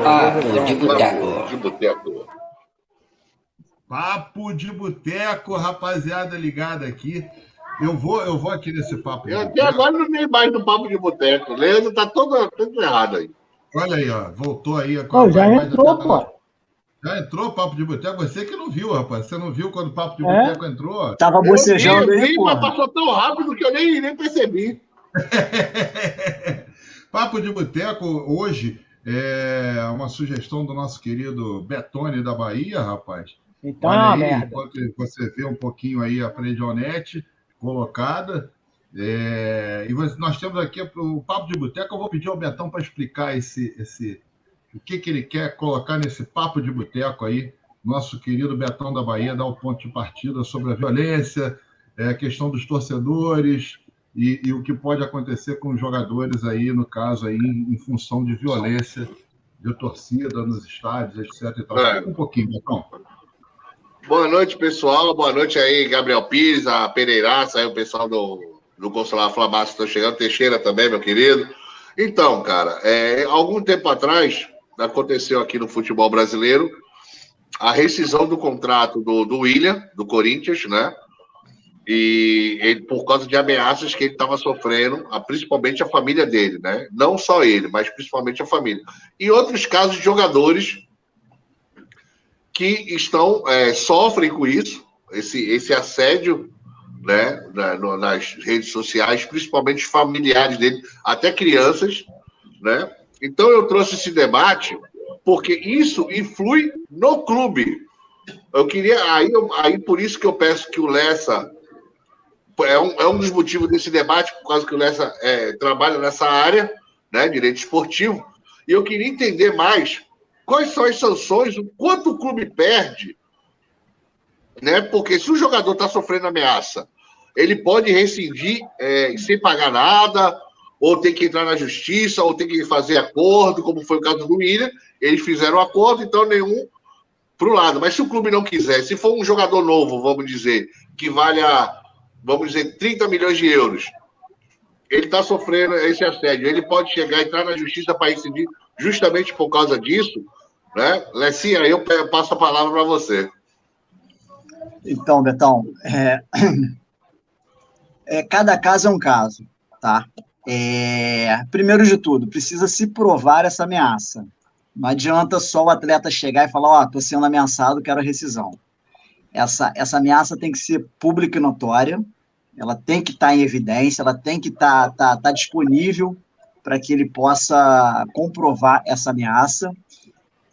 Papo de boteco. De boteco. Papo de boteco, rapaziada ligada aqui. Eu vou aqui nesse papo de Eu boteco. até agora não vi mais do papo de boteco. O Leandro tá todo errado aí. Olha aí, ó. Voltou aí. Já entrou, pô. Já entrou o Papo de Boteco? Você que não viu, rapaz. Você não viu quando o Papo de Boteco entrou? Tava bocejando aí, pô. Mas passou tão rápido que eu nem percebi. Papo de Boteco, hoje, é uma sugestão do nosso querido Betone da Bahia, rapaz. Então Olha é uma aí, merda. enquanto você vê um pouquinho aí a Predionete colocada. E nós temos aqui o Papo de Boteco. Eu vou pedir ao Betão para explicar o que ele quer colocar nesse Papo de Boteco aí. Nosso querido Betão da Bahia dá o ponto de partida sobre a violência, a questão dos torcedores e o que pode acontecer com os jogadores aí, no caso, aí, em função de violência de torcida nos estádios, etc. E tal. Um pouquinho, Betão. Boa noite, pessoal. Boa noite aí, Gabriel Pires, a Pereiraça, aí o pessoal do Consulado Flamaço estão chegando, Teixeira também, meu querido. Então, cara, algum tempo atrás, aconteceu aqui no futebol brasileiro a rescisão do contrato do William, do Corinthians, né? E ele, por causa de ameaças que ele estava sofrendo, principalmente a família dele, né? Não só ele, mas principalmente a família. E outros casos de jogadores que sofrem com isso, esse assédio, né, nas redes sociais, principalmente familiares dele, até crianças, né? Então eu trouxe esse debate porque isso influi no clube. Eu queria aí por isso que eu peço que o Lessa é um dos motivos desse debate, por causa que o Lessa trabalha nessa área, né, direito esportivo, e eu queria entender mais quais são as sanções, o quanto o clube perde, né? Porque se o jogador está sofrendo ameaça, ele pode rescindir sem pagar nada, ou tem que entrar na justiça, ou tem que fazer acordo, como foi o caso do William. Eles fizeram acordo, então nenhum para o lado. Mas se o clube não quiser, se for um jogador novo, vamos dizer, que valha, vamos dizer, 30 milhões de euros, ele está sofrendo esse assédio, ele pode chegar, entrar na justiça para rescindir justamente por causa disso, né? Lecinha, eu passo a palavra para você. Então, Betão, cada caso é um caso, tá? Primeiro de tudo, precisa se provar essa ameaça. Não adianta só o atleta chegar e falar, estou sendo ameaçado, quero a rescisão. Essa ameaça tem que ser pública e notória, ela tem que estar em evidência, ela tem que estar disponível para que ele possa comprovar essa ameaça,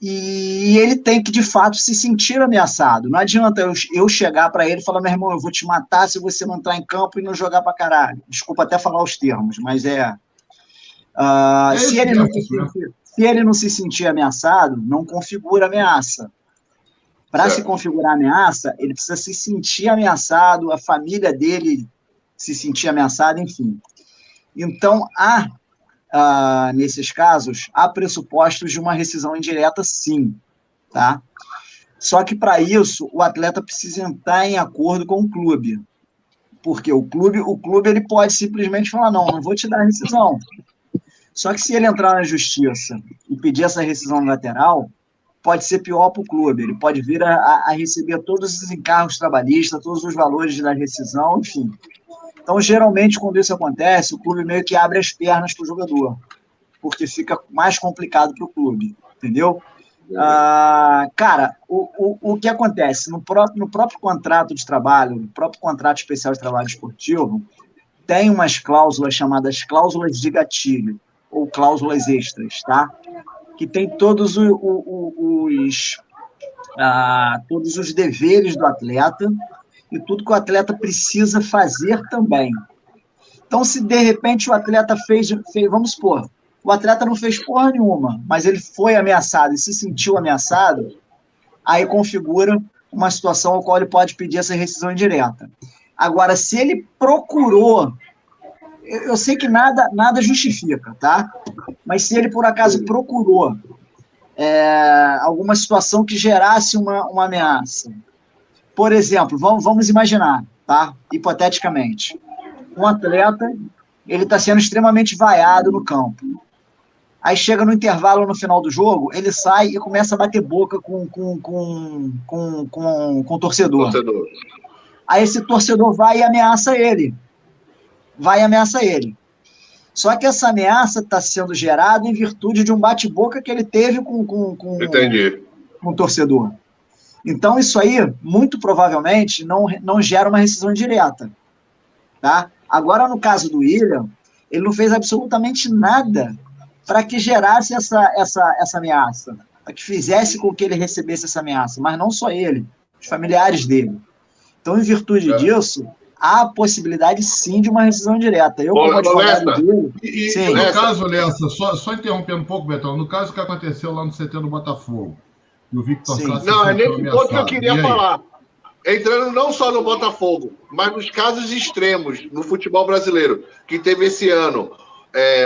e ele tem que, de fato, se sentir ameaçado. Não adianta eu chegar para ele e falar, meu irmão, eu vou te matar se você não entrar em campo e não jogar para caralho. Desculpa até falar os termos, mas se ele não se sentir ameaçado, não configura ameaça. Para se configurar ameaça, ele precisa se sentir ameaçado, a família dele se sentir ameaçada, enfim. Então, nesses casos, há pressupostos de uma rescisão indireta, sim, tá? Só que, para isso, o atleta precisa entrar em acordo com o clube, porque o clube ele pode simplesmente falar, não vou te dar a rescisão. Só que se ele entrar na justiça e pedir essa rescisão lateral, pode ser pior para o clube, ele pode vir a receber todos os encargos trabalhistas, todos os valores da rescisão, enfim. Então, geralmente, quando isso acontece, o clube meio que abre as pernas para o jogador, porque fica mais complicado para o clube, entendeu? Cara, o que acontece? No próprio contrato de trabalho, no próprio contrato especial de trabalho esportivo, tem umas cláusulas chamadas cláusulas de gatilho, ou cláusulas extras, tá? Que tem todos os deveres do atleta, e tudo que o atleta precisa fazer também. Então, se de repente o atleta fez, vamos supor, o atleta não fez porra nenhuma, mas ele foi ameaçado e se sentiu ameaçado, aí configura uma situação ao qual ele pode pedir essa rescisão indireta. Agora, se ele procurou, eu sei que nada justifica, tá? Mas se ele, por acaso, procurou alguma situação que gerasse uma ameaça, por exemplo, vamos imaginar, tá? Hipoteticamente, um atleta, ele está sendo extremamente vaiado no campo. Aí chega no intervalo, no final do jogo, ele sai e começa a bater boca com o torcedor. Aí esse torcedor vai e ameaça ele. Só que essa ameaça está sendo gerada em virtude de um bate-boca que ele teve com o torcedor. Então, isso aí, muito provavelmente, não gera uma rescisão direta. Tá? Agora, no caso do William, ele não fez absolutamente nada para que gerasse essa ameaça, para que fizesse com que ele recebesse essa ameaça, mas não só ele, os familiares dele. Então, em virtude disso, há a possibilidade, sim, de uma rescisão direta. Eu, como advogado dele... No caso, Lessa, só interrompendo um pouco, Betão, no caso que aconteceu lá no CT do Botafogo, e o Victor Sá se Não, é nesse ameaçado. ponto que eu queria falar. Entrando não só no Botafogo, mas nos casos extremos no futebol brasileiro, que teve esse ano,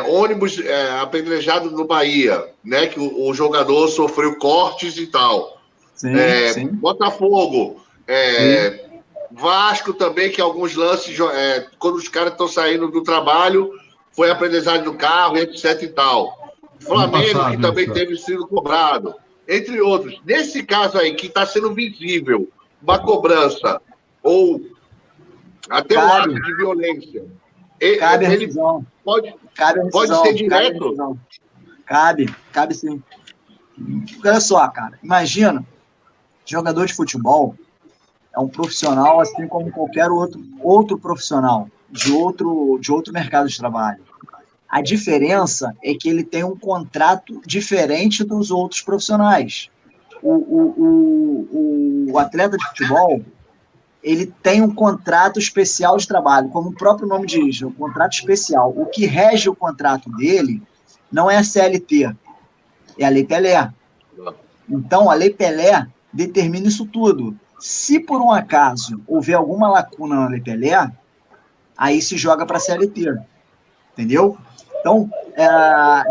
ônibus apedrejado no Bahia, né, que o jogador sofreu cortes e tal. Sim. Botafogo, Vasco também, que alguns lances, quando os caras estão saindo do trabalho, foi aprendizagem no carro, etc e tal. Flamengo, que também teve sido cobrado, entre outros. Nesse caso aí, que está sendo visível uma cobrança ou até um ato de violência, ele pode ser direto? Cabe sim. Olha só, cara, imagina, jogador de futebol é um profissional assim como qualquer outro profissional de outro mercado de trabalho. A diferença é que ele tem um contrato diferente dos outros profissionais. O atleta de futebol, ele tem um contrato especial de trabalho, como o próprio nome diz, um contrato especial. O que rege o contrato dele não é a CLT, é a Lei Pelé. Então, a Lei Pelé determina isso tudo. Se por um acaso houver alguma lacuna na Lei Pelé, aí se joga para a CLT. Entendeu? Então,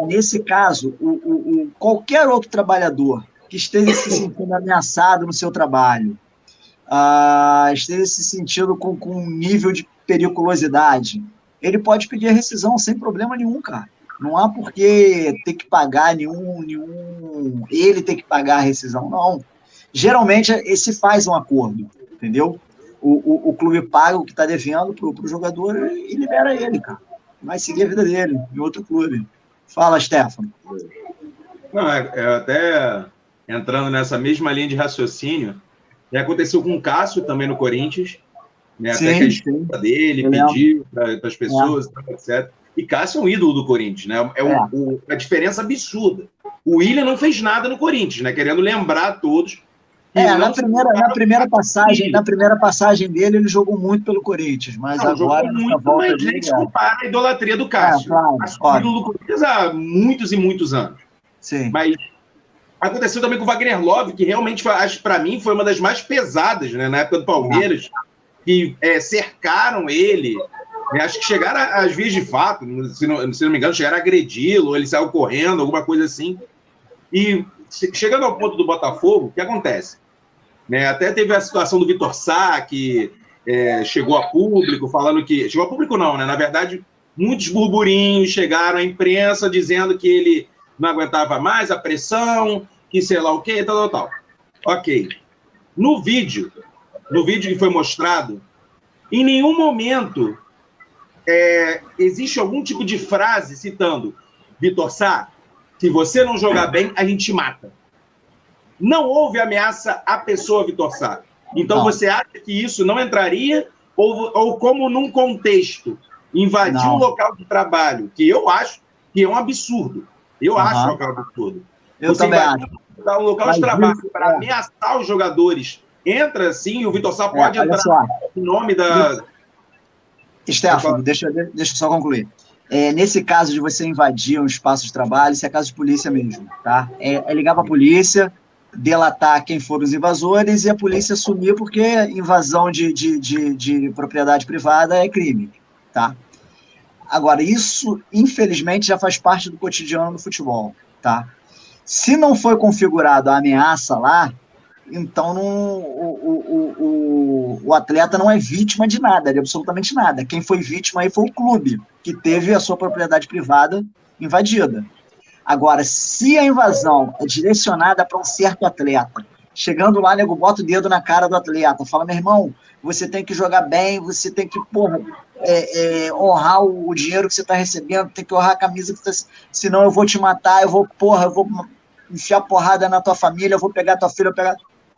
nesse caso, qualquer outro trabalhador que esteja se sentindo ameaçado no seu trabalho, esteja se sentindo com um nível de periculosidade, ele pode pedir a rescisão sem problema nenhum, cara. Não há por que ter que pagar ele ter que pagar a rescisão, não. Geralmente, se faz um acordo, entendeu? O clube paga o que está devendo para o jogador e libera ele, cara. Vai seguir a vida dele em outro clube. Fala, Stefano. Não, até entrando nessa mesma linha de raciocínio, aconteceu com o Cássio também no Corinthians, né? Até que a esposa dele pediu para as pessoas, etc. E Cássio é um ídolo do Corinthians, né? A diferença absurda. O William não fez nada no Corinthians, né? Querendo lembrar a todos. Na primeira passagem dele, ele jogou muito pelo Corinthians, mas agora muito, mas gente compara a idolatria do Cássio. Claro, ídolo do Corinthians há muitos e muitos anos. Sim. Mas aconteceu também com o Wagner Love, que realmente, acho, para mim, foi uma das mais pesadas, né? Na época do Palmeiras, que cercaram ele. Acho que chegaram às vias de fato, se não me engano, chegaram a agredi-lo, ele saiu correndo, alguma coisa assim. E chegando ao ponto do Botafogo, o que acontece? Até teve a situação do Victor Sá, que chegou a público, falando que... Chegou a público não, né? Na verdade, muitos burburinhos chegaram à imprensa dizendo que ele não aguentava mais a pressão, que sei lá o quê, tal. Ok. No vídeo que foi mostrado, em nenhum momento existe algum tipo de frase citando Victor Sá, se você não jogar bem, a gente mata. Não houve ameaça à pessoa Victor Sá. Então, você acha que isso não entraria? Ou como num contexto, invadir um local de trabalho, que eu acho que é um absurdo. Eu acho um absurdo. Eu você também acho. Um local de trabalho para ameaçar os jogadores, entra sim, o Victor Sá pode entrar em nome da... Stefano, deixa eu só concluir. Nesse caso de você invadir um espaço de trabalho, isso é caso de polícia mesmo, tá? É ligar para a polícia, delatar quem foram os invasores e a polícia assumir, porque invasão de propriedade privada é crime, tá? Agora, isso, infelizmente, já faz parte do cotidiano do futebol, tá? Se não foi configurado a ameaça lá, então o atleta não é vítima de nada, de absolutamente nada. Quem foi vítima aí foi o clube, que teve a sua propriedade privada invadida. Agora, se a invasão é direcionada para um certo atleta, chegando lá, nego bota o dedo na cara do atleta, fala, meu irmão, você tem que jogar bem, você tem que, honrar o dinheiro que você está recebendo, tem que honrar a camisa que você tá, senão eu vou te matar, eu vou enfiar porrada na tua família, eu vou pegar tua filha,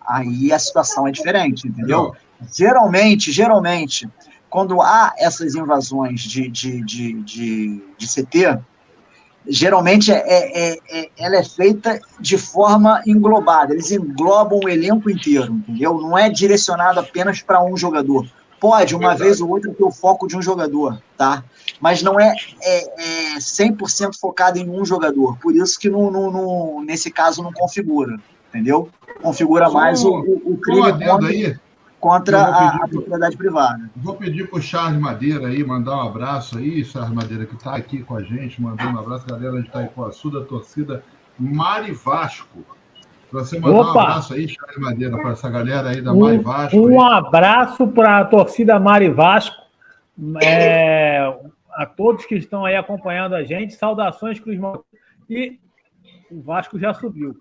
Aí a situação é diferente, entendeu? Geralmente, quando há essas invasões de CT, geralmente ela é feita de forma englobada, eles englobam o elenco inteiro, entendeu? Não é direcionado apenas para um jogador. Pode, uma vez ou outra, ter o foco de um jogador, tá? Mas não é 100% focado em um jogador, por isso que nesse caso não configura, entendeu? Configura mais o crime contra a propriedade privada. Vou pedir para o Charles Madeira aí, mandar um abraço aí, Charles Madeira, que está aqui com a gente, mandando um abraço, galera de Itaipuaçu, da torcida Mari Vasco. Para você mandar um abraço aí, Charles Madeira, para essa galera aí da Mari Vasco. Um abraço para a torcida Mari Vasco, a todos que estão aí acompanhando a gente, saudações, Cruz Malta. E o Vasco já subiu.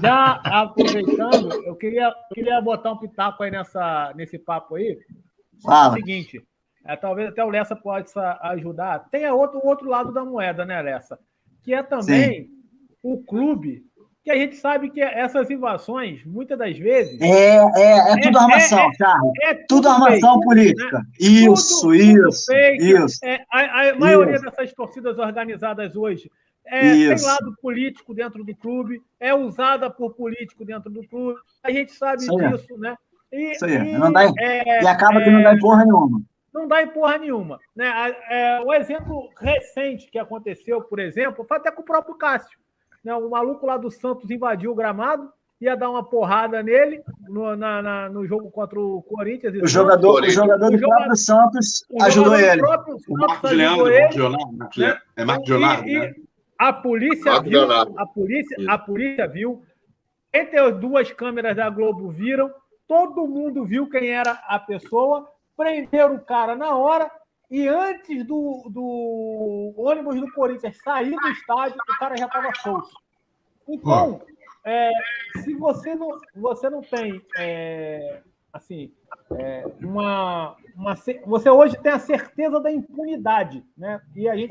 Já aproveitando, eu queria botar um pitaco aí nesse papo aí. Fala. É o seguinte, talvez até o Lessa possa ajudar. Tem o outro lado da moeda, né, Lessa? Que é também o clube, que a gente sabe que essas invasões, muitas das vezes... É tudo armação, Charles. Tudo armação fake, política. Né? Isso. A maioria dessas torcidas organizadas hoje tem lado político dentro do clube, é usada por político dentro do clube, a gente sabe disso, né? Isso aí. E acaba que não dá em porra nenhuma. Não dá em porra nenhuma. Né? O exemplo recente que aconteceu, por exemplo, foi até com o próprio Cássio. Né? O maluco lá do Santos invadiu o gramado, ia dar uma porrada nele no jogo contra o Corinthians. O jogador do próprio Santos ajudou ele. O Marcos Leandro. É Marcos Leonardo, né? A polícia viu, entre as duas câmeras da Globo viram, todo mundo viu quem era a pessoa, prenderam o cara na hora e antes do ônibus do Corinthians sair do estádio, o cara já estava solto. Então, se você não tem você hoje tem a certeza da impunidade, né? E a gente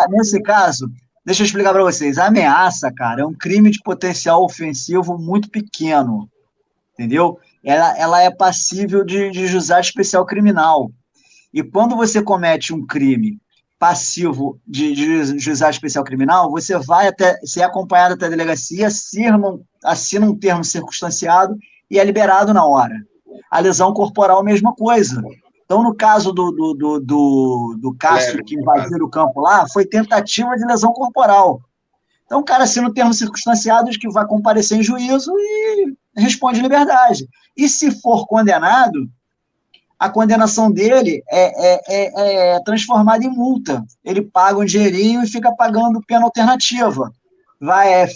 nesse caso, deixa eu explicar para vocês. A ameaça, cara, é um crime de potencial ofensivo muito pequeno, entendeu? Ela é passível de juizado especial criminal. E quando você comete um crime passivo de juizado especial criminal, você vai ser acompanhado até a delegacia, assina um termo circunstanciado e é liberado na hora. A lesão corporal, mesma coisa. Então, no caso do Cássio, que invadiu o campo lá, foi tentativa de lesão corporal. Então, o cara assina um termo circunstanciado de que vai comparecer em juízo e responde liberdade. E se for condenado, a condenação dele é transformada em multa. Ele paga um dinheirinho e fica pagando pena alternativa.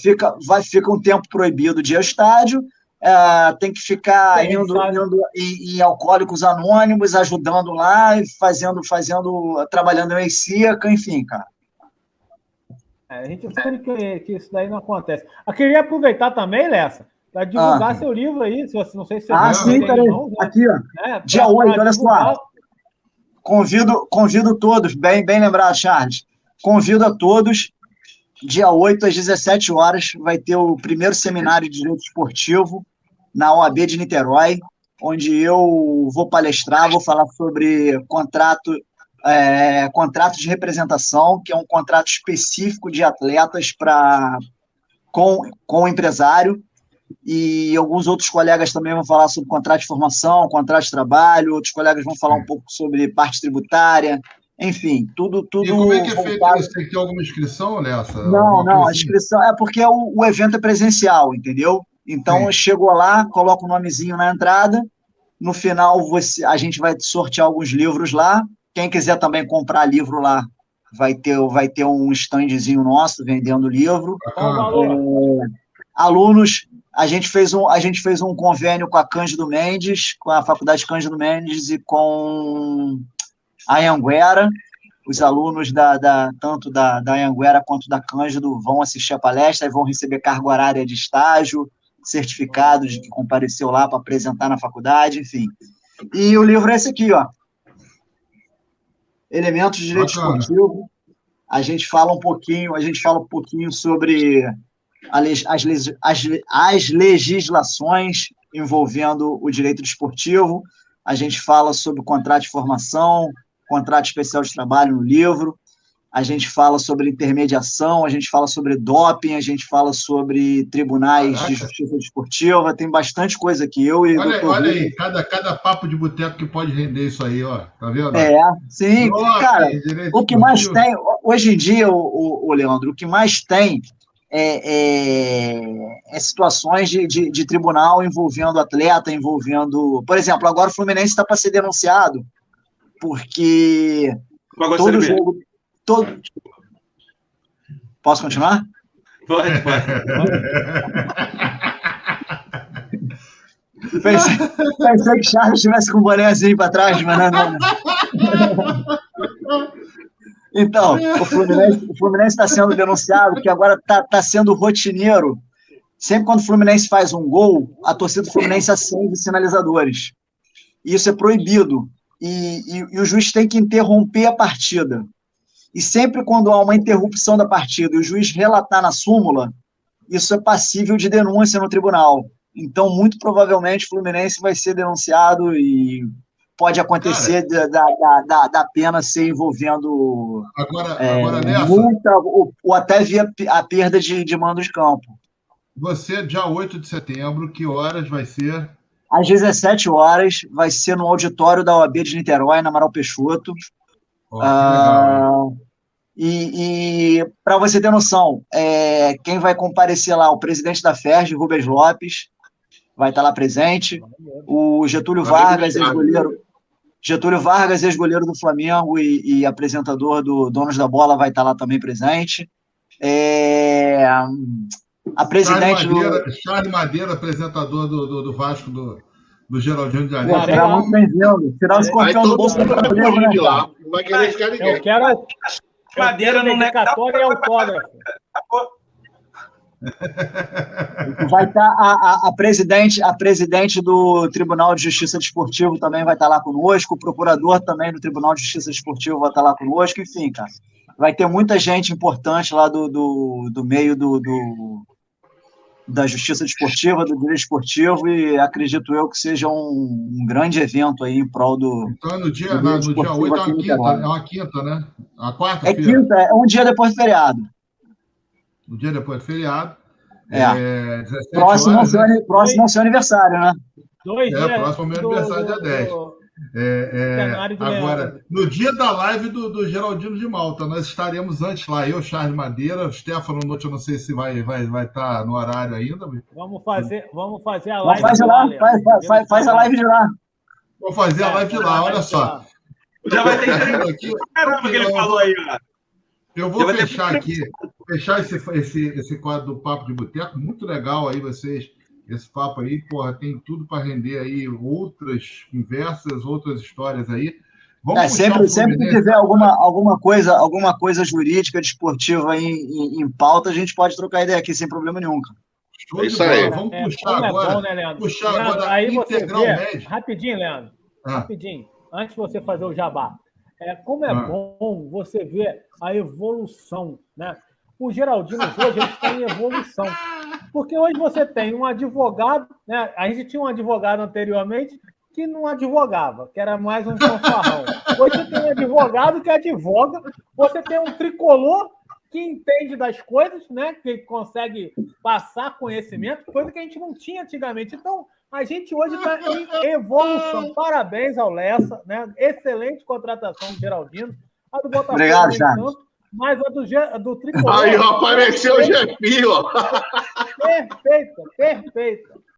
Fica um tempo proibido de ir ao estádio, tem que ficar indo em Alcoólicos Anônimos, ajudando lá, trabalhando em seca, enfim, cara. A gente sabe que isso daí não acontece. Eu queria aproveitar também, Lessa, para divulgar seu livro aí, não sei se você sim, peraí. Aqui, ó. Dia 8, olha só. Convido todos, bem lembrado, Charles. Convido a todos, dia 8, às 17 horas, vai ter o primeiro seminário de Direito Esportivo na OAB de Niterói, onde eu vou palestrar, vou falar sobre contrato de representação, que é um contrato específico de atletas com o empresário, e alguns outros colegas também vão falar sobre contrato de formação, contrato de trabalho, outros colegas vão falar um pouco sobre parte tributária, enfim, tudo. E como é que é feito isso? Tem que ter alguma inscrição nessa? Não, a inscrição é porque o evento é presencial, entendeu? Então, chegou lá, coloca o nomezinho na entrada, no final a gente vai sortear alguns livros lá, quem quiser também comprar livro lá, vai ter um standzinho nosso vendendo livro. Alunos, a gente fez um convênio com a Cândido Mendes, com a Faculdade Cândido Mendes e com a Anhanguera, os alunos tanto da Anhanguera quanto da Cândido vão assistir a palestra e vão receber carga horária de estágio, certificado de que compareceu lá para apresentar na faculdade, enfim. E o livro é esse aqui, ó. Elementos de Direito Esportivo. A gente fala um pouquinho sobre as legislações envolvendo o direito desportivo. A gente fala sobre o contrato de formação, contrato especial de trabalho no livro. A gente fala sobre intermediação, a gente fala sobre doping, a gente fala sobre tribunais de justiça desportiva, tem bastante coisa aqui. Olha aí, cada papo de boteco que pode render isso aí, ó. Tá vendo? Sim. Cara, o que mais tem, hoje em dia, o Leandro, o que mais tem é situações de tribunal envolvendo atleta, envolvendo... Por exemplo, agora o Fluminense está para ser denunciado, porque todo jogo... Posso continuar? Pode. Pensei que Charles estivesse com o bonézinho para trás, mas não. Então, o Fluminense está sendo denunciado, porque agora está sendo rotineiro. Sempre quando o Fluminense faz um gol, a torcida do Fluminense acende sinalizadores. Isso é proibido. E o juiz tem que interromper a partida. E sempre quando há uma interrupção da partida e o juiz relatar na súmula, isso é passível de denúncia no tribunal. Então, muito provavelmente, o Fluminense vai ser denunciado e pode acontecer da pena ser envolvendo agora nessa, multa ou até via a perda de mando de campo. Você, dia 8 de setembro, que horas vai ser? Às 17 horas, vai ser no auditório da OAB de Niterói, na Amaral Peixoto. Oh, que legal, e para você ter noção, quem vai comparecer lá, o presidente da FERJ, Rubens Lopes, vai estar lá presente, o Getúlio Vargas, ex-goleiro do Flamengo e apresentador do Donos da Bola, vai estar lá também presente. A presidente Charles Madeira, apresentador do Vasco, do Geraldinho de Janeiro. Será muito bem-vindo. Será os campeões do bolso do Flamengo, né? Lá. Não vai querer ficar ninguém. Eu quero Madeira no dedicatória e autógrafo. Vai estar a presidente do Tribunal de Justiça Desportivo também vai estar lá conosco, o procurador também do Tribunal de Justiça Desportivo vai estar lá conosco, enfim, cara. Vai ter muita gente importante lá do meio da justiça desportiva, do direito esportivo, e acredito eu que seja um grande evento aí em prol do... Então, no dia 8 é uma quinta, né? A quarta-feira. É quinta, é um dia depois do feriado. Um dia depois do feriado. 17 próximo horas, né? Próximo ao seu aniversário, né? Próximo ao meu aniversário, dia 10. Agora, no dia da live do Geraldino de Malta, nós estaremos antes lá, eu, Charles Madeira, o Stefano Notti, eu não sei se vai estar no horário ainda. Vamos fazer a live. Faz a live de lá. Vou fazer a live de lá, olha só. Já vai ter aqui. Caramba, que ele falou aí, ó. Eu vou fechar esse quadro do Papo de Boteco, muito legal aí vocês. Esse papo aí, porra, tem tudo para render aí outras conversas, outras histórias aí. Sempre que tiver alguma coisa jurídica, desportiva em pauta, a gente pode trocar ideia aqui sem problema nenhum. É isso aí. Vamos puxar agora. Bom, né, Leandro? Puxar Leandro, agora aí Integral você Médico. Rapidinho, Leandro. Rapidinho. Antes de você fazer o jabá. Como é bom você ver a evolução, né? O Geraldino hoje está em evolução. Porque hoje você tem um advogado, né? A gente tinha um advogado anteriormente que não advogava, que era mais um fanfarrão. Hoje você tem um advogado que advoga, você tem um tricolor que entende das coisas, né? Que consegue passar conhecimento, coisa que a gente não tinha antigamente. Então, a gente hoje está em evolução. Parabéns ao Lessa, né? Excelente contratação do Geraldino. A do Botafogo. Obrigado, Charles. Mas a do Tricolor... Aí, apareceu o Jefinho, ó. Perfeita.